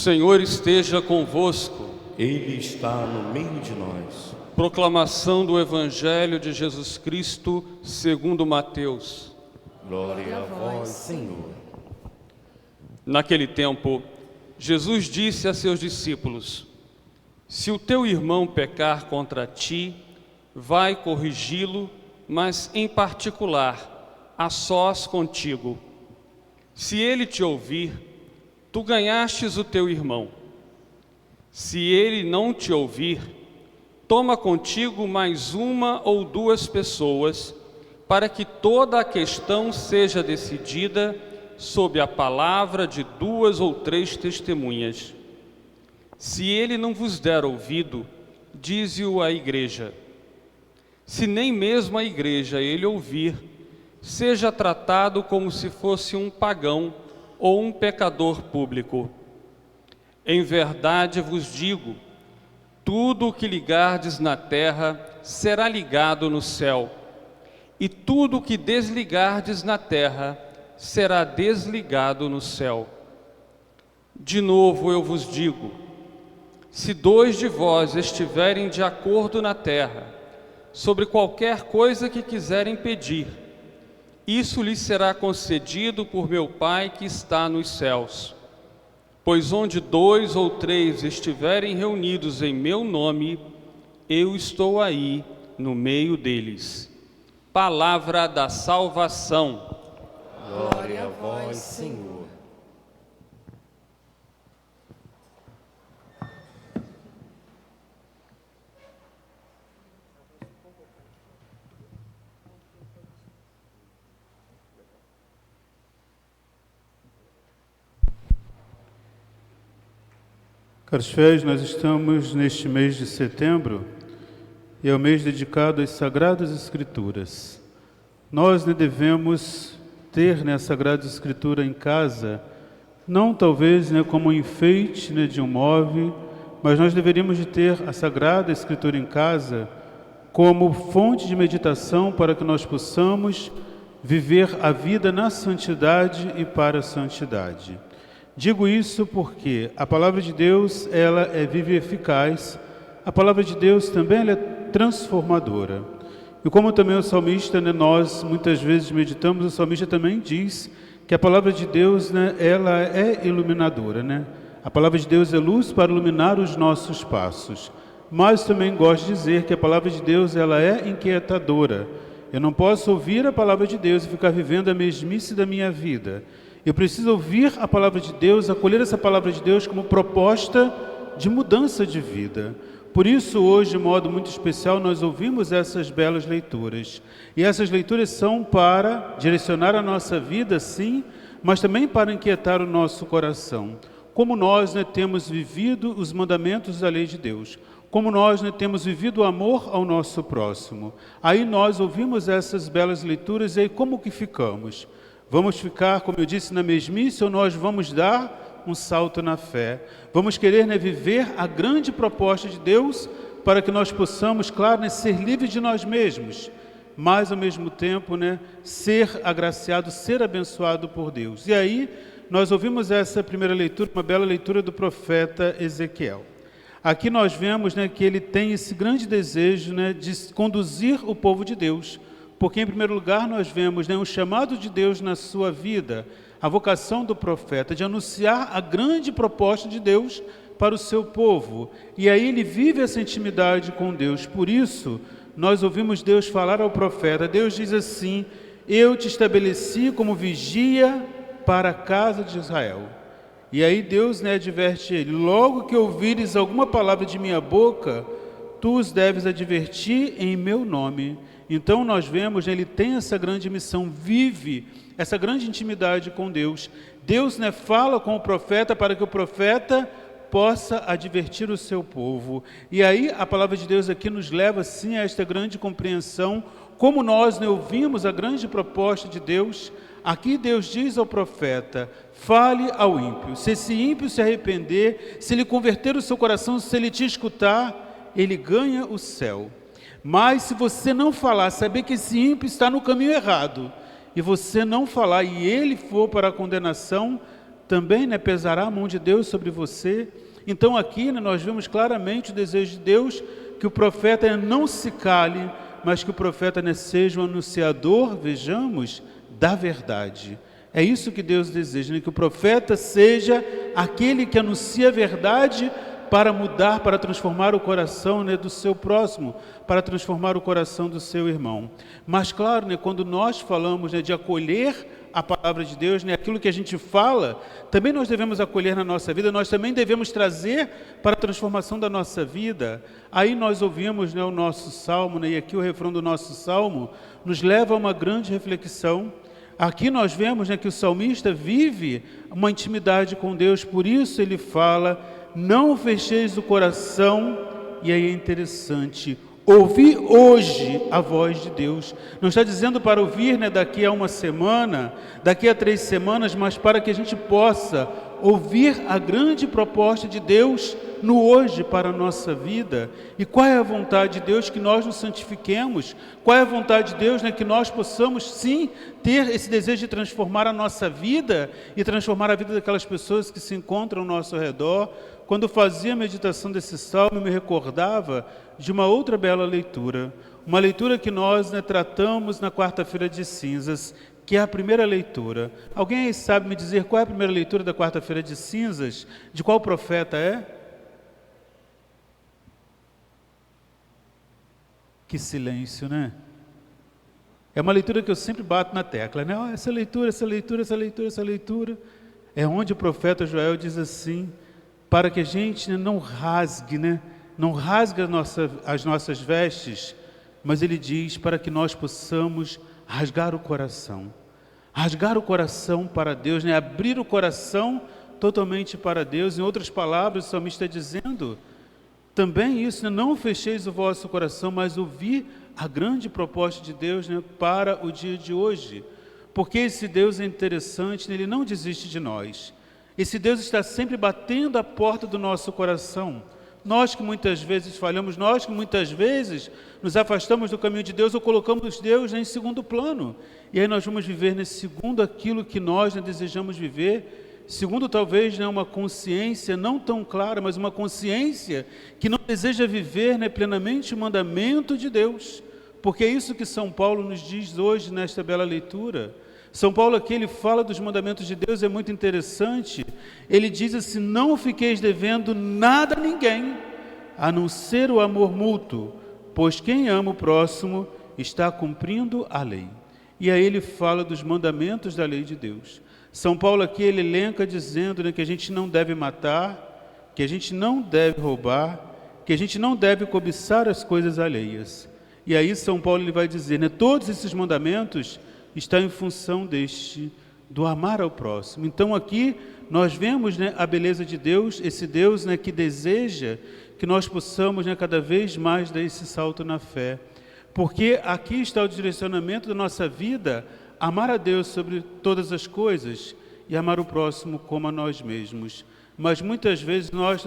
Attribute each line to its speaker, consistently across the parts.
Speaker 1: O Senhor esteja convosco.
Speaker 2: Ele está no meio de nós.
Speaker 1: Proclamação do Evangelho de Jesus Cristo segundo Mateus.
Speaker 2: Glória a vós, Senhor.
Speaker 1: Naquele tempo, Jesus disse a seus discípulos: Se o teu irmão pecar contra ti, vai corrigi-lo, mas em particular, a sós contigo. Se ele te ouvir, tu ganhastes o teu irmão. Se ele não te ouvir, toma contigo mais uma ou duas pessoas, para que toda a questão seja decidida sob a palavra de 2 ou 3 testemunhas. Se ele não vos der ouvido, dize-o à igreja. Se nem mesmo a igreja ele ouvir, seja tratado como se fosse um pagão ou um pecador público. Em verdade vos digo, tudo o que ligardes na terra será ligado no céu, e tudo o que desligardes na terra será desligado no céu. De novo eu vos digo, se 2 de vós estiverem de acordo na terra, sobre qualquer coisa que quiserem pedir, isso lhes será concedido por meu Pai que está nos céus. Pois onde 2 ou 3 estiverem reunidos em meu nome, eu estou aí no meio deles. Palavra da salvação.
Speaker 2: Glória a vós, Senhor.
Speaker 3: Caros fiéis, nós estamos neste mês de setembro e é o mês dedicado às Sagradas Escrituras. Nós devemos ter a Sagrada Escritura em casa, não talvez como um enfeite de um móvel, mas nós deveríamos de ter a Sagrada Escritura em casa como fonte de meditação para que nós possamos viver a vida na santidade e para a santidade. Digo isso porque a palavra de Deus, ela é viva e eficaz, a palavra de Deus também ela é transformadora. E como também o salmista, nós muitas vezes meditamos, o salmista também diz que a palavra de Deus, ela é iluminadora, A palavra de Deus é luz para iluminar os nossos passos. Mas também gosto de dizer que a palavra de Deus, ela é inquietadora. Eu não posso ouvir a palavra de Deus e ficar vivendo a mesmice da minha vida. Eu preciso ouvir a palavra de Deus, acolher essa palavra de Deus como proposta de mudança de vida. Por isso, hoje, de modo muito especial, nós ouvimos essas belas leituras. E essas leituras são para direcionar a nossa vida, sim, mas também para inquietar o nosso coração. Como nós temos vivido os mandamentos da lei de Deus. Como nós temos vivido o amor ao nosso próximo. Aí nós ouvimos essas belas leituras e aí como que ficamos? Vamos ficar, como eu disse, na mesmice ou nós vamos dar um salto na fé? Vamos querer viver a grande proposta de Deus para que nós possamos, claro, ser livres de nós mesmos, mas ao mesmo tempo ser agraciado, ser abençoado por Deus. E aí nós ouvimos essa primeira leitura, uma bela leitura do profeta Ezequiel. Aqui nós vemos que ele tem esse grande desejo de conduzir o povo de Deus. Porque, em primeiro lugar, nós vemos o chamado de Deus na sua vida, a vocação do profeta, de anunciar a grande proposta de Deus para o seu povo. E aí ele vive essa intimidade com Deus. Por isso, nós ouvimos Deus falar ao profeta. Deus diz assim, eu te estabeleci como vigia para a casa de Israel. E aí Deus adverte ele, logo que ouvires alguma palavra de minha boca, tu os deves advertir em meu nome. Então nós vemos, ele tem essa grande missão, vive essa grande intimidade com Deus. Deus fala com o profeta para que o profeta possa advertir o seu povo. E aí a palavra de Deus aqui nos leva sim a esta grande compreensão, como nós ouvimos a grande proposta de Deus. Aqui Deus diz ao profeta, fale ao ímpio. Se esse ímpio se arrepender, se ele converter o seu coração, se ele te escutar, ele ganha o céu. Mas se você não falar, saber que esse ímpio está no caminho errado, e você não falar e ele for para a condenação, também, né, pesará a mão de Deus sobre você. Então aqui, né, nós vemos claramente o desejo de Deus que o profeta, né, não se cale, mas que o profeta, né, seja um anunciador, vejamos, da verdade. É isso que Deus deseja, né, que o profeta seja aquele que anuncia a verdade para mudar, para transformar o coração, né, do seu próximo, para transformar o coração do seu irmão. Mas claro, né, quando nós falamos, né, de acolher a palavra de Deus, né, aquilo que a gente fala, também nós devemos acolher na nossa vida, nós também devemos trazer para a transformação da nossa vida. Aí nós ouvimos, né, o nosso salmo, né, e aqui o refrão do nosso salmo nos leva a uma grande reflexão. Aqui nós vemos, né, que o salmista vive uma intimidade com Deus, por isso ele fala: não fecheis o coração. E aí é interessante, ouvir hoje a voz de Deus. Não está dizendo para ouvir, né, daqui a uma semana, daqui a 3 semanas, mas para que a gente possa ouvir a grande proposta de Deus no hoje para a nossa vida. E qual é a vontade de Deus? Que nós nos santifiquemos. Qual é a vontade de Deus, né? Que nós possamos sim ter esse desejo de transformar a nossa vida e transformar a vida daquelas pessoas que se encontram ao nosso redor. Quando fazia a meditação desse salmo, eu me recordava de uma outra bela leitura, uma leitura que nós, né, tratamos na quarta-feira de cinzas, que é a primeira leitura. Alguém aí sabe me dizer qual é a primeira leitura da quarta-feira de cinzas? De qual profeta é? Que silêncio, né? É uma leitura que eu sempre bato na tecla, né? Oh, essa leitura. É onde o profeta Joel diz assim, para que a gente, né, não rasgue, né? Não rasgue as nossas vestes, mas ele diz para que nós possamos rasgar o coração. Rasgar o coração para Deus, né? Abrir o coração totalmente para Deus. Em outras palavras, o salmista está dizendo também isso, né? Não fecheis o vosso coração, mas ouvi a grande proposta de Deus, né, para o dia de hoje. Porque esse Deus é interessante, né? Ele não desiste de nós. Esse Deus está sempre batendo a porta do nosso coração. Nós que muitas vezes falhamos, nós que muitas vezes nos afastamos do caminho de Deus ou colocamos Deus, né, em segundo plano. E aí nós vamos viver, né, segundo aquilo que nós, né, desejamos viver, segundo talvez, né, uma consciência não tão clara, mas uma consciência que não deseja viver, né, plenamente o mandamento de Deus. Porque é isso que São Paulo nos diz hoje nesta bela leitura. São Paulo aqui, ele fala dos mandamentos de Deus, é muito interessante. Ele diz assim: não fiqueis devendo nada a ninguém, a não ser o amor mútuo, pois quem ama o próximo está cumprindo a lei. E aí ele fala dos mandamentos da lei de Deus. São Paulo aqui, ele elenca dizendo, né, que a gente não deve matar, que a gente não deve roubar, que a gente não deve cobiçar as coisas alheias. E aí São Paulo ele vai dizer, né, todos esses mandamentos está em função do amar ao próximo. Então aqui nós vemos, né, a beleza de Deus, esse Deus, né, que deseja que nós possamos, né, cada vez mais dar esse salto na fé. Porque aqui está o direcionamento da nossa vida, amar a Deus sobre todas as coisas e amar o próximo como a nós mesmos. Mas muitas vezes nós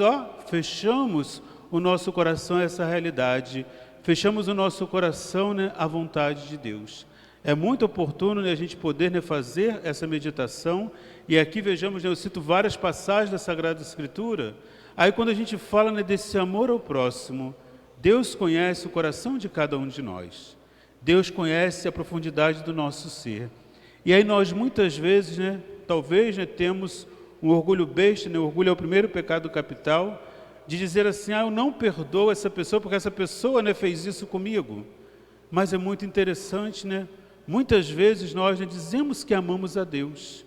Speaker 3: fechamos o nosso coração a essa realidade, fechamos o nosso coração, né, à vontade de Deus. É muito oportuno, né, a gente poder, né, fazer essa meditação. E aqui vejamos, né, eu cito várias passagens da Sagrada Escritura. Aí quando a gente fala, né, desse amor ao próximo, Deus conhece o coração de cada um de nós. Deus conhece a profundidade do nosso ser. E aí nós muitas vezes, né, talvez, né, temos um orgulho besta, né, o orgulho é o primeiro pecado capital, de dizer assim, eu não perdoo essa pessoa porque essa pessoa, né, fez isso comigo. Mas é muito interessante, né? Muitas vezes nós, né, dizemos que amamos a Deus.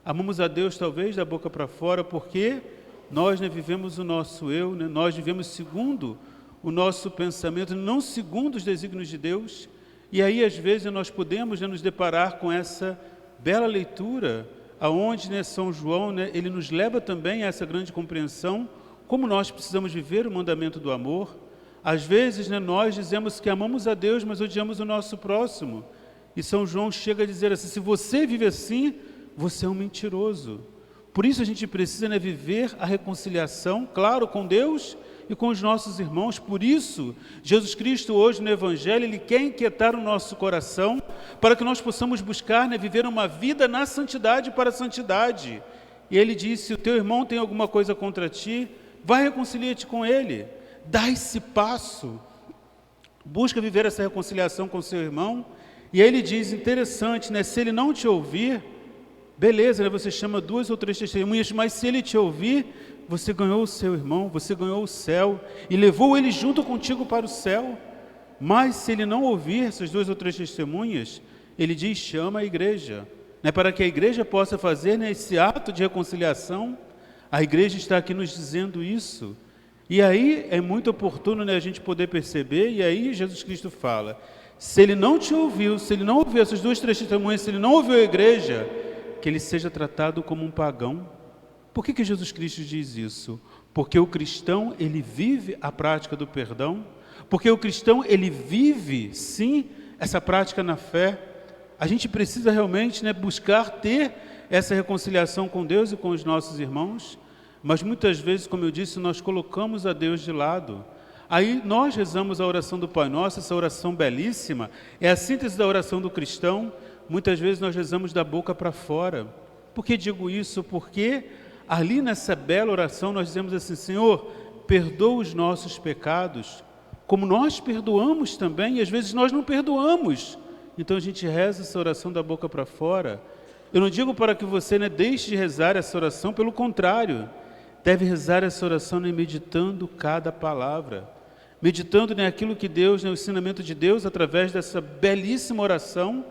Speaker 3: Amamos a Deus talvez da boca para fora, porque nós, né, vivemos o nosso eu, né, nós vivemos segundo o nosso pensamento, não segundo os desígnios de Deus. E aí às vezes nós podemos, né, nos deparar com essa bela leitura, aonde, né, São João, né, ele nos leva também a essa grande compreensão, como nós precisamos viver o mandamento do amor. Às vezes, né, nós dizemos que amamos a Deus, mas odiamos o nosso próximo. E São João chega a dizer assim, se você vive assim, você é um mentiroso. Por isso a gente precisa, né, viver a reconciliação, claro, com Deus e com os nossos irmãos. Por isso, Jesus Cristo hoje no Evangelho, Ele quer inquietar o nosso coração para que nós possamos buscar, né, viver uma vida na santidade para a santidade. E ele diz: se o teu irmão tem alguma coisa contra ti, vai reconcilia-te com ele. Dá esse passo. Busca viver essa reconciliação com o seu irmão. E aí ele diz, interessante, né? Se ele não te ouvir, beleza, né? Você chama 2 ou 3 testemunhas, mas se ele te ouvir, você ganhou o seu irmão, você ganhou o céu e levou ele junto contigo para o céu. Mas se ele não ouvir essas 2 ou 3 testemunhas, ele diz: chama a igreja, né? Para que a igreja possa fazer, né, esse ato de reconciliação. A igreja está aqui nos dizendo isso. E aí é muito oportuno, né, a gente poder perceber, e aí Jesus Cristo fala: se ele não te ouviu, se ele não ouviu essas 2, 3 testemunhas, se ele não ouviu a igreja, que ele seja tratado como um pagão. Por que Jesus Cristo diz isso? Porque o cristão, ele vive a prática do perdão, porque o cristão, ele vive, sim, essa prática na fé. A gente precisa realmente, né, buscar ter essa reconciliação com Deus e com os nossos irmãos, mas muitas vezes, como eu disse, nós colocamos a Deus de lado. Aí nós rezamos a oração do Pai Nosso, essa oração belíssima, é a síntese da oração do cristão. Muitas vezes nós rezamos da boca para fora. Por que digo isso? Porque ali nessa bela oração nós dizemos assim: Senhor, perdoa os nossos pecados, como nós perdoamos também, e às vezes nós não perdoamos. Então a gente reza essa oração da boca para fora. Eu não digo para que você, né, deixe de rezar essa oração, pelo contrário, deve rezar essa oração, né, meditando cada palavra, meditando naquilo, né, que Deus, né, o ensinamento de Deus através dessa belíssima oração,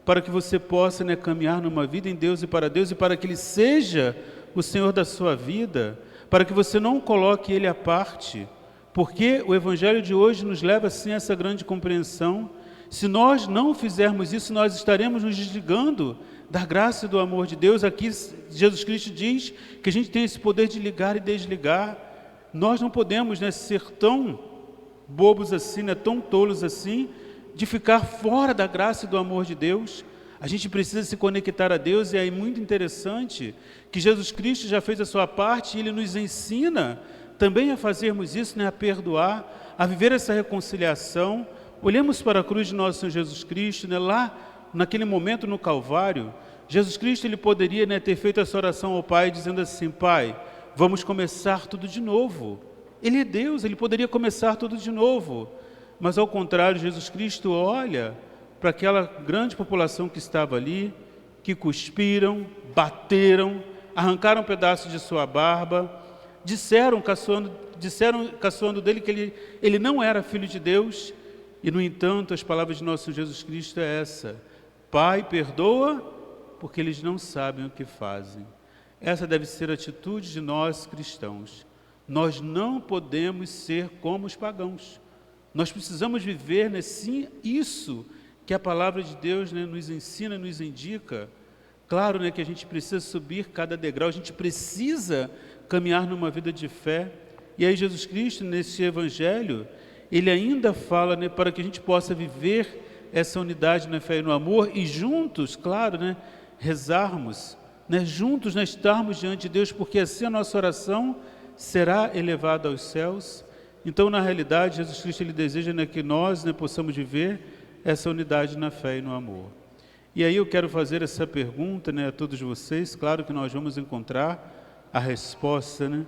Speaker 3: para que você possa, né, caminhar numa vida em Deus e para que Ele seja o Senhor da sua vida, para que você não coloque Ele à parte, porque o Evangelho de hoje nos leva assim a essa grande compreensão. Se nós não fizermos isso, nós estaremos nos desligando da graça e do amor de Deus. Aqui Jesus Cristo diz que a gente tem esse poder de ligar e desligar. Nós não podemos, né, ser tão bobos assim, né, tão tolos assim, de ficar fora da graça e do amor de Deus. A gente precisa se conectar a Deus, e é muito interessante que Jesus Cristo já fez a sua parte, e Ele nos ensina também a fazermos isso, né, a perdoar, a viver essa reconciliação. Olhemos para a cruz de nosso Senhor Jesus Cristo, né, lá naquele momento no Calvário. Jesus Cristo, Ele poderia, né, ter feito essa oração ao Pai, dizendo assim: Pai, vamos começar tudo de novo. Ele é Deus, Ele poderia começar tudo de novo. Mas ao contrário, Jesus Cristo olha para aquela grande população que estava ali, que cuspiram, bateram, arrancaram um pedaço de sua barba, disseram caçoando dele que ele não era filho de Deus. E, no entanto, as palavras de nosso Jesus Cristo é essa: Pai, perdoa, porque eles não sabem o que fazem. Essa deve ser a atitude de nós cristãos. Nós não podemos ser como os pagãos. Nós precisamos viver, né, sim, isso que a palavra de Deus, né, nos ensina, nos indica. Claro, né, que a gente precisa subir cada degrau, a gente precisa caminhar numa vida de fé. E aí Jesus Cristo, nesse Evangelho, Ele ainda fala, né, para que a gente possa viver essa unidade na fé e no amor, e juntos, claro, né, rezarmos, né, juntos, né, estarmos diante de Deus, porque assim a nossa oração será elevada aos céus. Então, na realidade, Jesus Cristo, Ele deseja, né, que nós, né, possamos viver essa unidade na fé e no amor. E aí eu quero fazer essa pergunta, né, a todos vocês. Claro que nós vamos encontrar a resposta, né?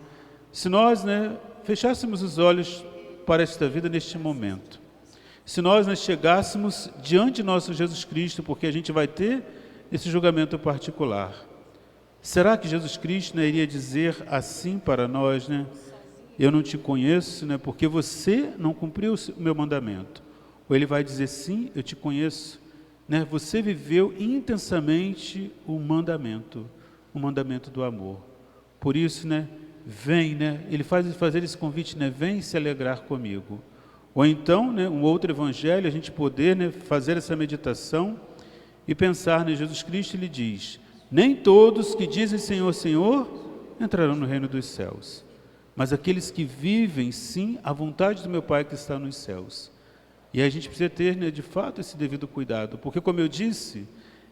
Speaker 3: Se nós, né, fechássemos os olhos para esta vida neste momento, se nós, né, chegássemos diante de nosso Jesus Cristo, porque a gente vai ter esse julgamento particular, será que Jesus Cristo, né, iria dizer assim para nós, né? Eu não te conheço, né, porque você não cumpriu o meu mandamento. Ou Ele vai dizer: sim, eu te conheço, né? Você viveu intensamente o mandamento do amor. Por isso, né, vem, né, Ele faz fazer esse convite, né, vem se alegrar comigo. Ou então, né, um outro evangelho, a gente poder, né, fazer essa meditação e pensar, né, Jesus Cristo, Ele diz: nem todos que dizem Senhor, Senhor, entrarão no reino dos céus, mas aqueles que vivem, sim, a vontade do meu Pai que está nos céus. E a gente precisa ter, né, de fato, esse devido cuidado, porque, como eu disse,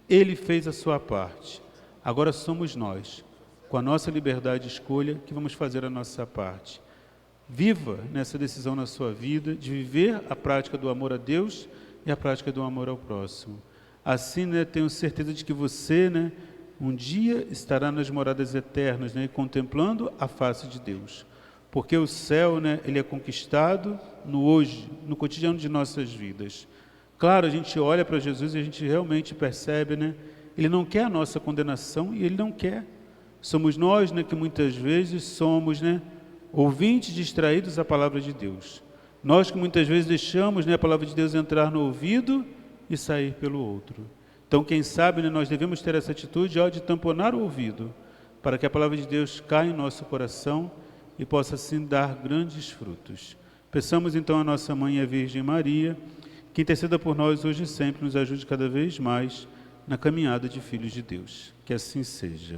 Speaker 3: Ele fez a sua parte. Agora somos nós, com a nossa liberdade de escolha, que vamos fazer a nossa parte. Viva nessa decisão na sua vida, de viver a prática do amor a Deus e a prática do amor ao próximo. Assim, né, tenho certeza de que você, né, um dia estará nas moradas eternas, né, contemplando a face de Deus. Porque o céu, né, ele é conquistado no hoje, no cotidiano de nossas vidas. Claro, a gente olha para Jesus e a gente realmente percebe, né, ele não quer a nossa condenação e ele não quer. Somos nós, né, que muitas vezes somos, né, ouvintes distraídos da palavra de Deus. Nós que muitas vezes deixamos, né, a palavra de Deus entrar no ouvido e sair pelo outro. Então, quem sabe, né, nós devemos ter essa atitude de tamponar o ouvido, para que a palavra de Deus caia em nosso coração e possa, assim, dar grandes frutos. Peçamos, então, a nossa Mãe, a Virgem Maria, que interceda por nós hoje e sempre, nos ajude cada vez mais na caminhada de filhos de Deus. Que assim seja.